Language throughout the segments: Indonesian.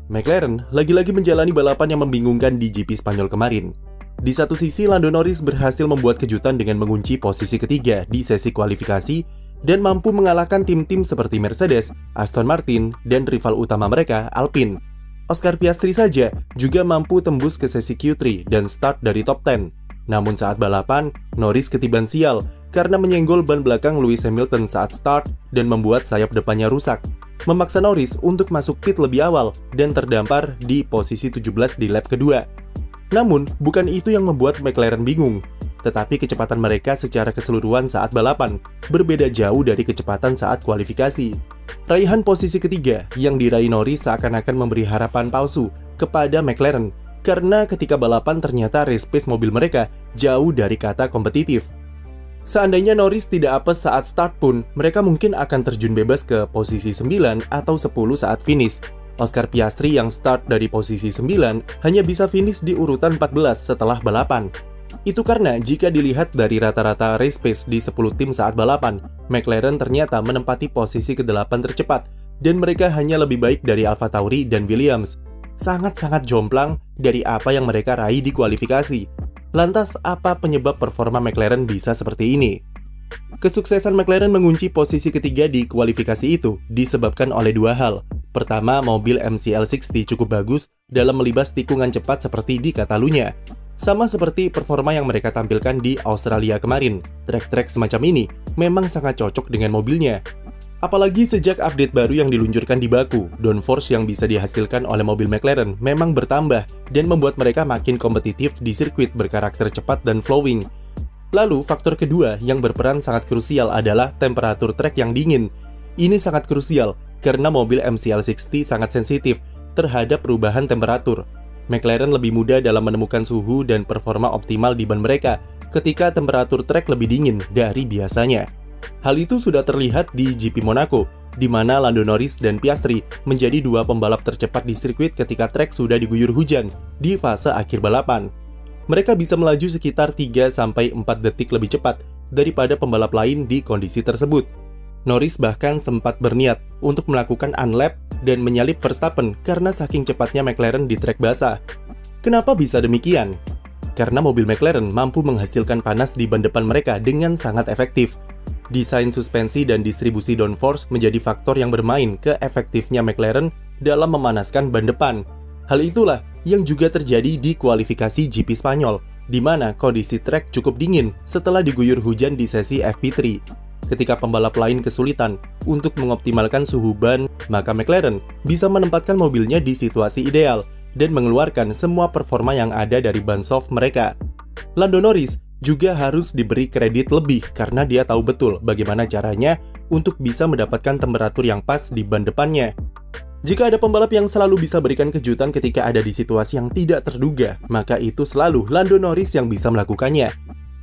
McLaren lagi-lagi menjalani balapan yang membingungkan di GP Spanyol kemarin. Di satu sisi, Lando Norris berhasil membuat kejutan dengan mengunci posisi ketiga di sesi kualifikasi dan mampu mengalahkan tim-tim seperti Mercedes, Aston Martin, dan rival utama mereka, Alpine. Oscar Piastri saja juga mampu tembus ke sesi Q3 dan start dari top 10. Namun saat balapan, Norris ketiban sial karena menyenggol ban belakang Lewis Hamilton saat start dan membuat sayap depannya rusak, memaksa Norris untuk masuk pit lebih awal dan terdampar di posisi 17 di lap kedua. Namun, bukan itu yang membuat McLaren bingung, tetapi kecepatan mereka secara keseluruhan saat balapan berbeda jauh dari kecepatan saat kualifikasi. Raihan posisi ketiga yang diraih Norris seakan-akan memberi harapan palsu kepada McLaren, karena ketika balapan ternyata race pace mobil mereka jauh dari kata kompetitif. Seandainya Norris tidak apes saat start pun, mereka mungkin akan terjun bebas ke posisi 9 atau 10 saat finish. Oscar Piastri yang start dari posisi 9 hanya bisa finish di urutan 14 setelah balapan. Itu karena jika dilihat dari rata-rata race pace di 10 tim saat balapan, McLaren ternyata menempati posisi ke-8 tercepat, dan mereka hanya lebih baik dari AlphaTauri dan Williams. Sangat-sangat jomplang dari apa yang mereka raih di kualifikasi. Lantas, apa penyebab performa McLaren bisa seperti ini? Kesuksesan McLaren mengunci posisi ketiga di kualifikasi itu disebabkan oleh dua hal. Pertama, mobil MCL60 cukup bagus dalam melibas tikungan cepat seperti di Catalunya. Sama seperti performa yang mereka tampilkan di Australia kemarin, trek-trek semacam ini memang sangat cocok dengan mobilnya. Apalagi sejak update baru yang diluncurkan di Baku, downforce yang bisa dihasilkan oleh mobil McLaren memang bertambah dan membuat mereka makin kompetitif di sirkuit berkarakter cepat dan flowing. Lalu, faktor kedua yang berperan sangat krusial adalah temperatur trek yang dingin. Ini sangat krusial karena mobil MCL60 sangat sensitif terhadap perubahan temperatur. McLaren lebih mudah dalam menemukan suhu dan performa optimal di ban mereka ketika temperatur trek lebih dingin dari biasanya. Hal itu sudah terlihat di GP Monaco, di mana Lando Norris dan Piastri menjadi dua pembalap tercepat di sirkuit ketika trek sudah diguyur hujan di fase akhir balapan. Mereka bisa melaju sekitar 3-4 detik lebih cepat daripada pembalap lain di kondisi tersebut. Norris bahkan sempat berniat untuk melakukan unlap dan menyalip Verstappen karena saking cepatnya McLaren di trek basah. Kenapa bisa demikian? Karena mobil McLaren mampu menghasilkan panas di ban depan mereka dengan sangat efektif. Desain suspensi dan distribusi downforce menjadi faktor yang bermain ke efektifnya McLaren dalam memanaskan ban depan. Hal itulah yang juga terjadi di kualifikasi GP Spanyol, di mana kondisi trek cukup dingin setelah diguyur hujan di sesi FP3. Ketika pembalap lain kesulitan untuk mengoptimalkan suhu ban, maka McLaren bisa menempatkan mobilnya di situasi ideal dan mengeluarkan semua performa yang ada dari ban soft mereka. Lando Norris juga harus diberi kredit lebih karena dia tahu betul bagaimana caranya untuk bisa mendapatkan temperatur yang pas di ban depannya. Jika ada pembalap yang selalu bisa berikan kejutan ketika ada di situasi yang tidak terduga, maka itu selalu Lando Norris yang bisa melakukannya.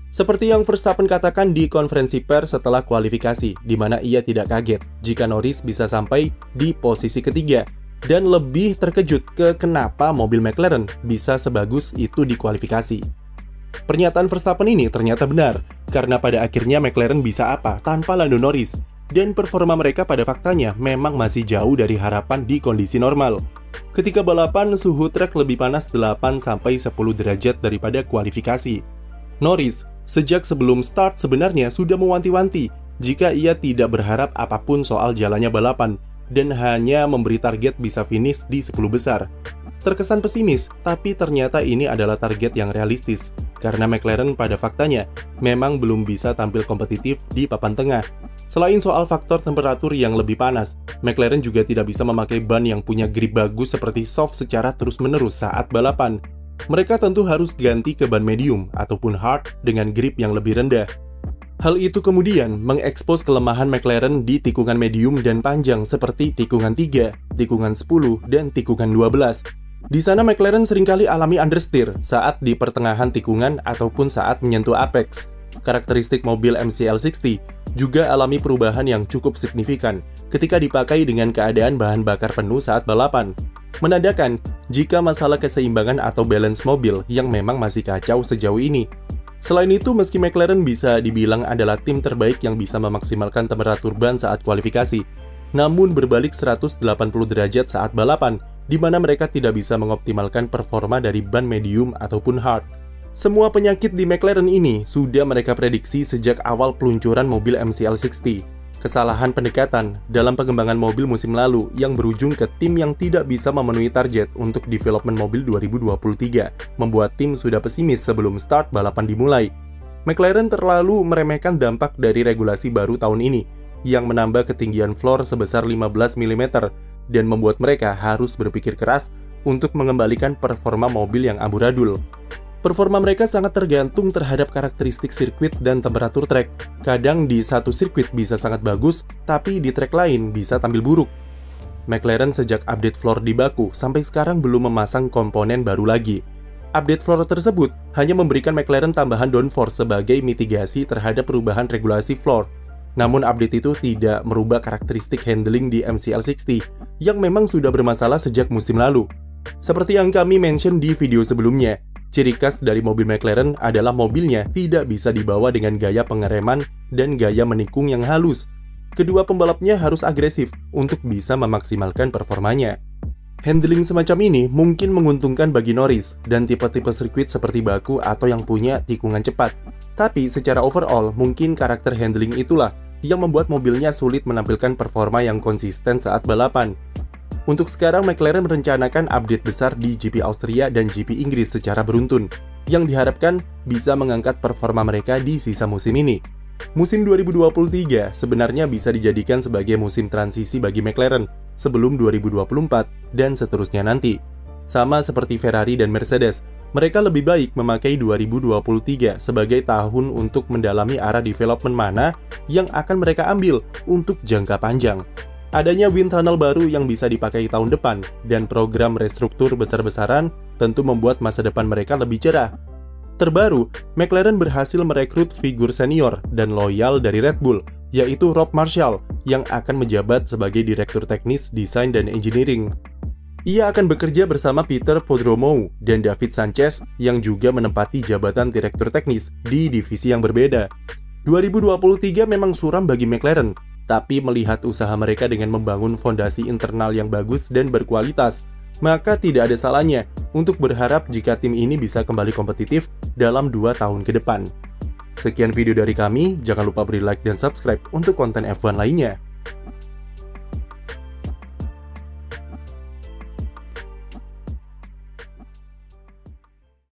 Seperti yang Verstappen katakan di konferensi pers setelah kualifikasi, di mana ia tidak kaget jika Norris bisa sampai di posisi ketiga, dan lebih terkejut ke kenapa mobil McLaren bisa sebagus itu di kualifikasi. Pernyataan Verstappen ini ternyata benar, karena pada akhirnya McLaren bisa apa tanpa Lando Norris, dan performa mereka pada faktanya memang masih jauh dari harapan di kondisi normal. Ketika balapan, suhu trek lebih panas 8-10 derajat daripada kualifikasi. Norris, sejak sebelum start sebenarnya sudah mewanti-wanti jika ia tidak berharap apapun soal jalannya balapan, dan hanya memberi target bisa finish di 10 besar. Terkesan pesimis, tapi ternyata ini adalah target yang realistis, karena McLaren pada faktanya memang belum bisa tampil kompetitif di papan tengah. Selain soal faktor temperatur yang lebih panas, McLaren juga tidak bisa memakai ban yang punya grip bagus seperti soft secara terus-menerus saat balapan. Mereka tentu harus ganti ke ban medium ataupun hard dengan grip yang lebih rendah. Hal itu kemudian mengekspos kelemahan McLaren di tikungan medium dan panjang seperti tikungan 3, tikungan 10, dan tikungan 12. Di sana McLaren seringkali alami understeer saat di pertengahan tikungan ataupun saat menyentuh apex. Karakteristik mobil MCL60 juga alami perubahan yang cukup signifikan ketika dipakai dengan keadaan bahan bakar penuh saat balapan, menandakan jika masalah keseimbangan atau balance mobil yang memang masih kacau sejauh ini. Selain itu, meski McLaren bisa dibilang adalah tim terbaik yang bisa memaksimalkan temperatur ban saat kualifikasi, namun berbalik 180 derajat saat balapan di mana mereka tidak bisa mengoptimalkan performa dari ban medium ataupun hard. Semua penyakit di McLaren ini sudah mereka prediksi sejak awal peluncuran mobil MCL60. Kesalahan pendekatan dalam pengembangan mobil musim lalu yang berujung ke tim yang tidak bisa memenuhi target untuk development mobil 2023, membuat tim sudah pesimis sebelum start balapan dimulai. McLaren terlalu meremehkan dampak dari regulasi baru tahun ini, yang menambah ketinggian floor sebesar 15 mm dan membuat mereka harus berpikir keras untuk mengembalikan performa mobil yang amburadul. Performa mereka sangat tergantung terhadap karakteristik sirkuit dan temperatur trek. Kadang di satu sirkuit bisa sangat bagus, tapi di trek lain bisa tampil buruk. McLaren sejak update floor di Baku sampai sekarang belum memasang komponen baru lagi. Update floor tersebut hanya memberikan McLaren tambahan downforce sebagai mitigasi terhadap perubahan regulasi floor. Namun update itu tidak merubah karakteristik handling di MCL60 yang memang sudah bermasalah sejak musim lalu. Seperti yang kami mention di video sebelumnya, ciri khas dari mobil McLaren adalah mobilnya tidak bisa dibawa dengan gaya pengereman dan gaya menikung yang halus. Kedua pembalapnya harus agresif untuk bisa memaksimalkan performanya. Handling semacam ini mungkin menguntungkan bagi Norris dan tipe-tipe sirkuit seperti Baku atau yang punya tikungan cepat. Tapi secara overall, mungkin karakter handling itulah yang membuat mobilnya sulit menampilkan performa yang konsisten saat balapan. Untuk sekarang, McLaren merencanakan update besar di GP Austria dan GP Inggris secara beruntun, yang diharapkan bisa mengangkat performa mereka di sisa musim ini. Musim 2023 sebenarnya bisa dijadikan sebagai musim transisi bagi McLaren sebelum 2024 dan seterusnya nanti. Sama seperti Ferrari dan Mercedes, mereka lebih baik memakai 2023 sebagai tahun untuk mendalami arah development mana yang akan mereka ambil untuk jangka panjang. Adanya wind tunnel baru yang bisa dipakai tahun depan dan program restruktur besar-besaran tentu membuat masa depan mereka lebih cerah. Terbaru, McLaren berhasil merekrut figur senior dan loyal dari Red Bull, yaitu Rob Marshall, yang akan menjabat sebagai Direktur Teknis Desain dan Engineering. Ia akan bekerja bersama Peter Podromow dan David Sanchez yang juga menempati jabatan Direktur Teknis di divisi yang berbeda. 2023 memang suram bagi McLaren, tapi melihat usaha mereka dengan membangun fondasi internal yang bagus dan berkualitas, maka tidak ada salahnya untuk berharap jika tim ini bisa kembali kompetitif dalam 2 tahun ke depan. Sekian video dari kami, jangan lupa beri like dan subscribe untuk konten F1 lainnya.